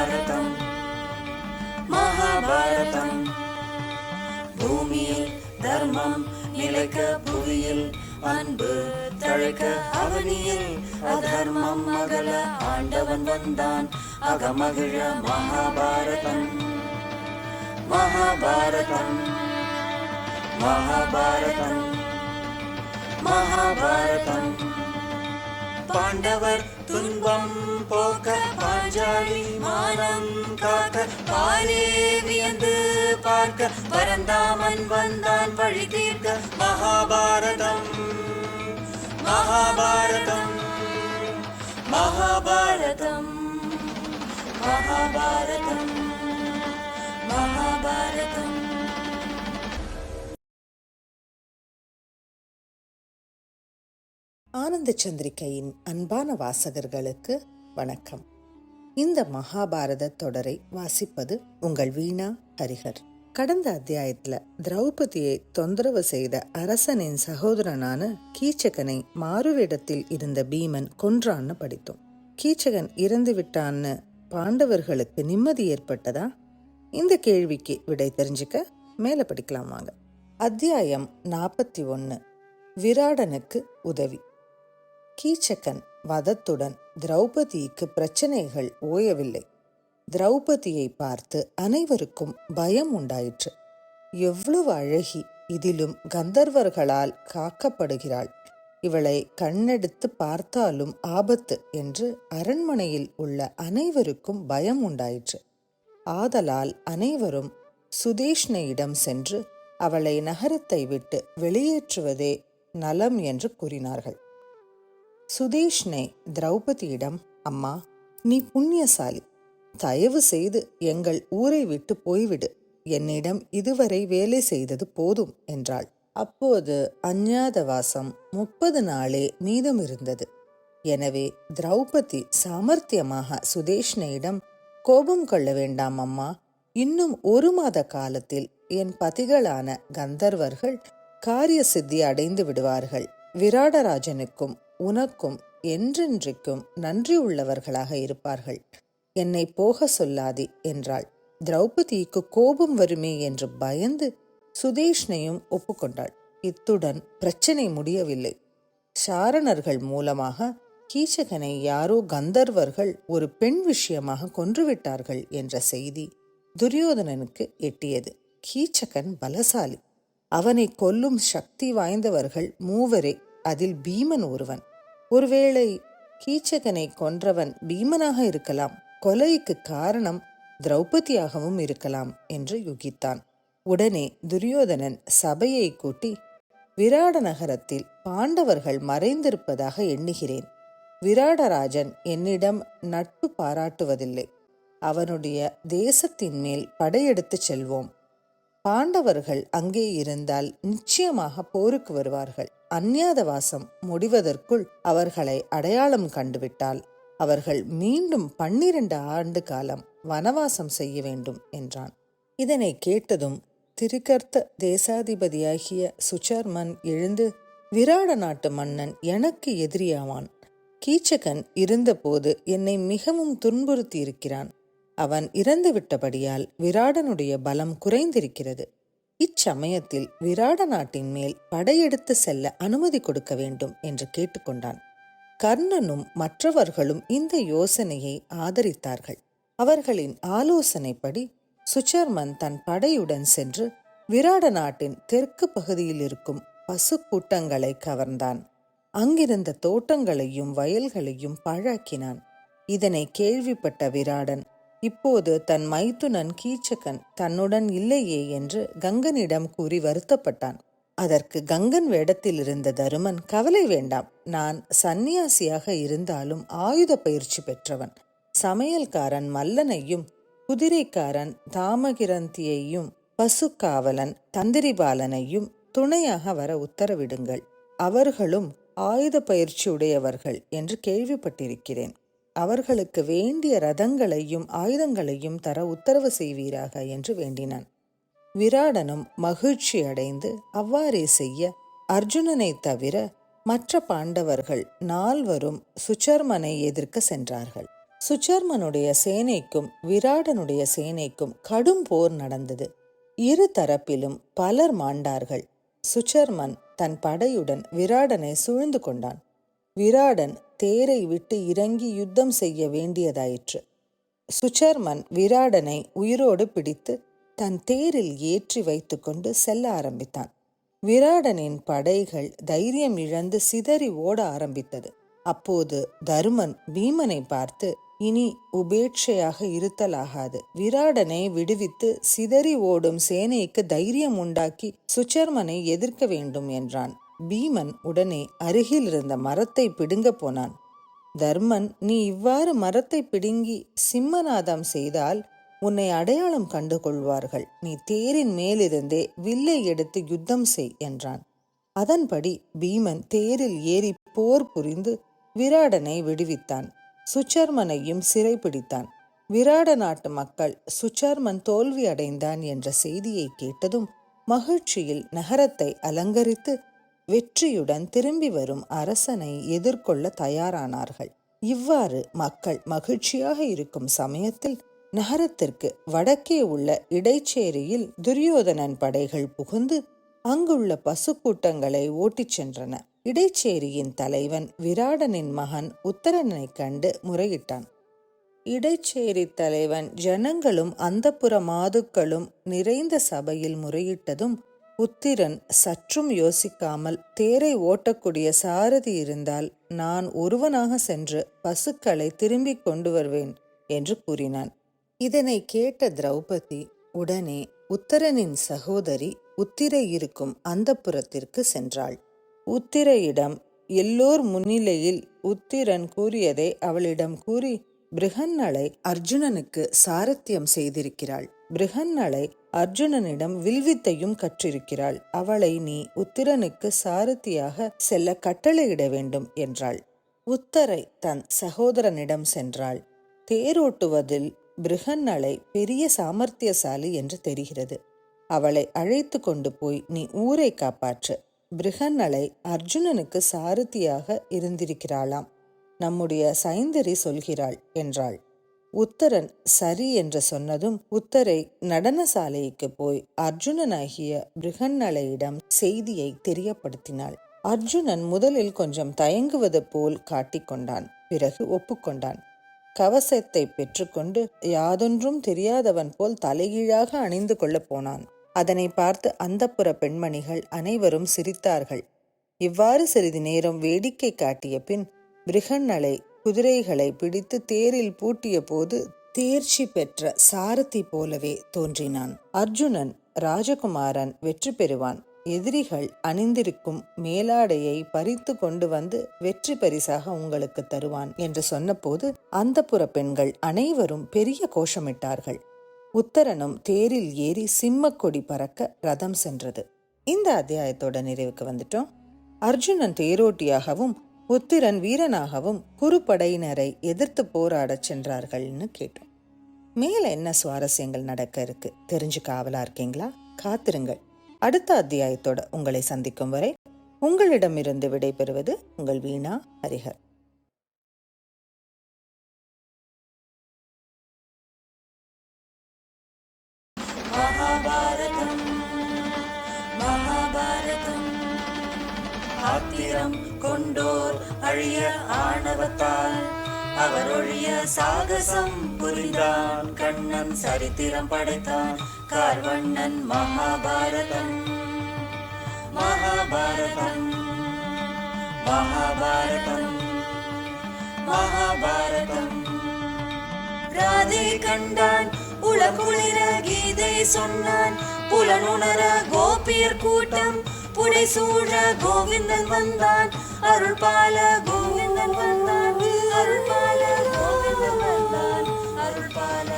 மகாபாரதம் மகாபாரதம். பூமியில் தர்மம் நிலைக்க, புவியில் அன்பு தழைக்க, அவனியில் அதர்மம் அகல ஆண்டவன் வந்தான் அகமகிழ. மகாபாரதம் மகாபாரதம் மகாபாரதம் மகாபாரதம். பாண்டவர் துன்பம் போக்க, பாஞ்சாலி மானம் காக்க, பாரே வியந்து பார்க்க, பரந்தாமன் வந்தான் வழி தீர்க்க. மகாபாரதம் மகாபாரதம் மகாபாரதம் மகாபாரதம் மகாபாரதம். ஆனந்த சந்திரிகையின் அன்பான வாசகர்களுக்கு வணக்கம். இந்த மகாபாரத தொடரை வாசிப்பது உங்கள் வீணா ஹரிஹர். கடந்த அத்தியாயத்துல திரௌபதியை தொந்தரவு செய்த அரசனின் சகோதரனான கீச்சகனை மாறுவேடத்தில் இருந்த பீமன் கொன்றான்னு படித்தோம். கீச்சகன் இறந்து விட்டான்னு பாண்டவர்களுக்கு நிம்மதி ஏற்பட்டதா? இந்த கேள்விக்கு விடை தெரிஞ்சுக்க மேல படிக்கலாம் வாங்க. அத்தியாயம் 41. விராடனுக்கு உதவி. கீச்சகன் வதத்துடன் திரௌபதிக்கு பிரச்சனைகள் ஓயவில்லை. திரௌபதியை பார்த்து அனைவருக்கும் பயம் உண்டாயிற்று. எவ்வளவு அழகி, இதிலும் கந்தர்வர்களால் காக்கப்படுகிறாள், இவளை கண்ணெடுத்து பார்த்தாலும் ஆபத்து என்று அரண்மனையில் உள்ள அனைவருக்கும் பயம் உண்டாயிற்று. ஆதலால் அனைவரும் சுதேஷ்ணையிடம் சென்று அவளை நகரத்தை விட்டு வெளியேற்றுவதே நலம் என்று கூறினார்கள். சுதேஷ்ணை திரௌபதியிடம், அம்மா, நீ புண்ணியசாலி, தயவு செய்து எங்கள் ஊரை விட்டு போய்விடு, என்னிடம் இதுவரை வேலை செய்தது போதும் என்றாள். அப்போது அஞ்ஞாதவாசம் 30 நாளே மீதம் இருந்தது. எனவே திரௌபதி சாமர்த்தியமாக சுதேஷ்ணையிடம், கோபம் கொள்ள வேண்டாம் அம்மா, இன்னும் 1 மாத காலத்தில் என் பதிகளான கந்தர்வர்கள் காரிய சித்தி அடைந்து விடுவார்கள். விராடராஜனுக்கும் உனக்கும் என்றென்றைக்கும் நன்றி உள்ளவர்களாக இருப்பார்கள். என்னை போக சொல்லாதே என்றாள். திரௌபதிக்கு கோபம் வருமே என்று பயந்து சுதேஷ்ணையும் ஒப்புக்கொண்டாள். இத்துடன் பிரச்சனை முடியவில்லை. சாரணர்கள் மூலமாக கீச்சகனை யாரோ கந்தர்வர்கள் ஒரு பெண் விஷயமாக கொன்றுவிட்டார்கள் என்ற செய்தி துரியோதனனுக்கு எட்டியது. கீச்சகன் பலசாலி, அவனை கொல்லும் சக்தி வாய்ந்தவர்கள் 3, அதில் பீமன் ஒருவன். ஒருவேளை கீச்சகனை கொன்றவன் பீமனாக இருக்கலாம், கொலைக்கு காரணம் திரௌபதியாகவும் இருக்கலாம் என்று யூகித்தான். உடனே துரியோதனன் சபையை கூட்டி, விராட நகரத்தில் பாண்டவர்கள் மறைந்திருப்பதாக எண்ணுகிறேன். விராடராஜன் என்னிடம் நட்பு பாராட்டுவதில்லை. அவனுடைய தேசத்தின் மேல் படையெடுத்து செல்வோம். பாண்டவர்கள் அங்கே இருந்தால் நிச்சயமாக போருக்கு வருவார்கள். அஞ்ஞாதவாசம் முடிவதற்குள் அவர்களை அடையாளம் கண்டுவிட்டால் அவர்கள் மீண்டும் 12 ஆண்டு காலம் வனவாசம் செய்ய வேண்டும் என்றான். இதனை கேட்டதும் திரிகர்த்த தேசாதிபதியாகிய சுச்சர்மன் எழுந்து, விராட நாட்டு மன்னன் எனக்கு எதிரியாவான். கீச்சகன் இருந்தபோது என்னை மிகவும் துன்புறுத்தி இருக்கிறான். அவன் இறந்துவிட்டபடியால் விராடனுடைய பலம் குறைந்திருக்கிறது. இச்சமயத்தில் விராட நாட்டின் மேல் படையெடுத்து செல்ல அனுமதி கொடுக்க வேண்டும் என்று கேட்டுக்கொண்டான். கர்ணனும் மற்றவர்களும் இந்த யோசனையை ஆதரித்தார்கள். அவர்களின் ஆலோசனைப்படி சுச்சர்மன் தன் படையுடன் சென்று விராட நாட்டின் தெற்கு பகுதியில் இருக்கும் பசு கூட்டங்களை கவர்ந்தான். அங்கிருந்த தோட்டங்களையும் வயல்களையும் பாழாக்கினான். இதனை கேள்விப்பட்ட விராடன் இப்போது தன் மைத்துனன் கீச்சகன் தன்னுடன் இல்லையே என்று கங்கனிடம் கூறி வருத்தப்பட்டான். அதற்கு கங்கன் வேடத்தில் இருந்த தருமன், கவலை வேண்டாம், நான் சந்நியாசியாக இருந்தாலும் ஆயுத பயிற்சி பெற்றவன். சமையல்காரன் மல்லனையும் குதிரைக்காரன் தாமகிரந்தியையும் பசுக்காவலன் தந்திரிபாலனையும் துணையாக வர உத்தரவிடுங்கள். அவர்களும் ஆயுத பயிற்சி உடையவர்கள் என்று கேள்விப்பட்டிருக்கிறேன். அவர்களுக்கு வேண்டிய ரதங்களையும் ஆயுதங்களையும் தர உத்தரவு செய்வீராக என்று வேண்டினான். விராடனும் மகிழ்ச்சி அடைந்து அவ்வாறே செய்ய அர்ஜுனனை தவிர மற்ற பாண்டவர்கள் 4 சுச்சர்மனை எதிர்க்க சென்றார்கள். சுச்சர்மனுடைய சேனைக்கும் விராடனுடைய சேனைக்கும் கடும் போர் நடந்தது. இரு தரப்பிலும் பலர் மாண்டார்கள். சுச்சர்மன் தன் படையுடன் விராடனை சூழ்ந்து கொண்டான். விராடன் தேரை விட்டு இறங்கி யுத்தம் செய்ய வேண்டியதாயிற்று. சுச்சர்மன் விராடனை உயிரோடு பிடித்து தன் தேரில் ஏற்றி வைத்து கொண்டு செல்ல ஆரம்பித்தான். விராடனின் படைகள் தைரியம் இழந்து சிதறி ஓட ஆரம்பித்தது. அப்போது தருமன் பீமனை பார்த்து, இனி உபேட்சையாக இருத்தலாகாது, விராடனை விடுவித்து சிதறி ஓடும் சேனைக்கு தைரியம் உண்டாக்கி சுச்சர்மனை எதிர்க்க வேண்டும் என்றான். பீமன் உடனே அருகில் இருந்த மரத்தை பிடுங்க போனான். தர்மன், நீ இவ்வாறு மரத்தை பிடுங்கி சிம்மநாதம் செய்தால் உன்னை அடையாளம் கண்டு கொள்வார்கள். நீ தேரின் மேலிருந்தே வில்லை எடுத்து யுத்தம் செய் என்றான். அதன்படி பீமன் தேரில் ஏறி போர் புரிந்து விராடனை விடுவித்தான். சுச்சர்மனையும் சிறைப்பிடித்தான். விராட நாட்டு மக்கள் சுச்சர்மன் தோல்வி அடைந்தான் என்ற செய்தியை கேட்டதும் மகிழ்ச்சியில் நகரத்தை அலங்கரித்து வெற்றியுடன் திரும்பி வரும் அரசனை எதிர்கொள்ள தயாரானார்கள். இவ்வாறு மக்கள் மகிழ்ச்சியாக இருக்கும் சமயத்தில் நகரத்திற்கு வடக்கே உள்ள இடைச்சேரியில் துரியோதனன் படைகள் புகுந்து அங்குள்ள பசுக்கூட்டங்களை ஓட்டிச் சென்றன. இடைச்சேரியின் தலைவன் விராடனின் மகன் உத்தரனை கண்டு முறையிட்டான். இடைச்சேரி தலைவன் ஜனங்களும் அந்தப்புற மாதுக்களும் நிறைந்த சபையில் முறையிட்டதும் உத்திரன் சற்றும் யோசிக்காமல், தேரை ஓட்டக்கூடிய சாரதி இருந்தால் நான் ஒருவனாக சென்று பசுக்களை திரும்பி கொண்டு வருவேன் என்று கூறினான். இதனை கேட்ட திரௌபதி உடனே உத்தரனின் சகோதரி உத்திரை இருக்கும் அந்தப்புரத்திற்கு சென்றாள். உத்திரையிடம் எல்லோர் முன்னிலையில் உத்திரன் கூறியதை அவளிடம் கூறி பிருகன்னளை அர்ஜுனனுக்கு சாரத்தியம் செய்திருக்கிறாள். பிருகன்னளை அர்ஜுனனிடம் வில்வித்தையும் கற்றிருக்கிறாள். அவளை நீ உத்திரனுக்கு சாரதியாக செல்ல கட்டளையிட வேண்டும் என்றாள். உத்தரை தன் சகோதரனிடம் சென்றாள். தேரோட்டுவதில் பிருகன்னளை பெரிய சாமர்த்தியசாலி என்று தெரிகிறது. அவளை அழைத்து கொண்டு போய் நீ ஊரை காப்பாற்று. பிருகன்னளை அர்ஜுனனுக்கு சாரதியாக இருந்திருக்கிறாளாம். நம்முடைய சைந்தரி சொல்கிறாள் என்றாள். உத்தரன் சரி என்று சொன்னதும் உத்தரை நடனசாலைக்கு போய் அர்ஜுனனாகிய பிருகன்னளையிடம் செய்தியை தெரியப்படுத்தினாள். அர்ஜுனன் முதலில் கொஞ்சம் தயங்குவது போல் காட்டிக்கொண்டான். பிறகு ஒப்புக்கொண்டான். கவசத்தை பெற்றுக்கொண்டு யாதொன்றும் தெரியாதவன் போல் தலைகீழாக அணிந்து கொள்ள போனான். அதனை பார்த்து அந்தப்புற பெண்மணிகள் அனைவரும் சிரித்தார்கள். இவ்வாறு சிறிது நேரம் வேடிக்கை காட்டிய பின் பிருகன்னளை குதிரைகளை பிடித்து தேரில் பூட்டிய போது தேர்ச்சி பெற்ற சாரதி போலவே தோன்றினான். அர்ஜுனன், ராஜகுமாரன் வெற்றி பெறுவான், எதிரிகள் அணிந்திருக்கும் மேலாடையை பறித்து கொண்டு வந்து வெற்றி பரிசாக உங்களுக்கு தருவான் என்று சொன்னபோது அந்தப்புற பெண்கள் அனைவரும் பெரிய கோஷமிட்டார்கள். உத்தரனும் தேரில் ஏறி சிம்மக்கொடி பறக்க ரதம் சென்றது. இந்த அத்தியாயத்தோட நிறைவுக்கு வந்துட்டோம். அர்ஜுனன் தேரோட்டியாகவும் உத்திரன் வீரனாகவும் குறுப்படையினரை எதிர்த்து போராடச் சென்றார்கள்னு கேட்டோம். மேல என்ன சுவாரஸ்யங்கள் நடக்க இருக்கு தெரிஞ்சுக்க ஆவலா இருக்கீங்களா? காத்திருங்கள். அடுத்த அத்தியாயத்தோட உங்களை சந்திக்கும் வரை உங்களிடமிருந்து விடைபெறுவது உங்கள் வீணா ஹரிஹர். மகாபாரதம் மகாபாரதம் ஆத்திரம் கொண்டோர் அழிய ஆணவத்தால் அவரொழிய சாகசம் புரிந்தான். கண்ணன் சரித்திரம் படைத்தான் கார்வண்ணன். மகாபாரதம் மகாபாரதம் மகாபாரதம் மகாபாரதம். ராதை கண்டான் உலகுளிர கீதை சொன்னான். புலனுணர கோபியர் கூட்டம் புடைசூழ கோவிந்தன் வந்தான். அருள்பால கோவிந்தன் வந்தான். அருள்பால கோவிந்தன் வந்தான். அருள்பால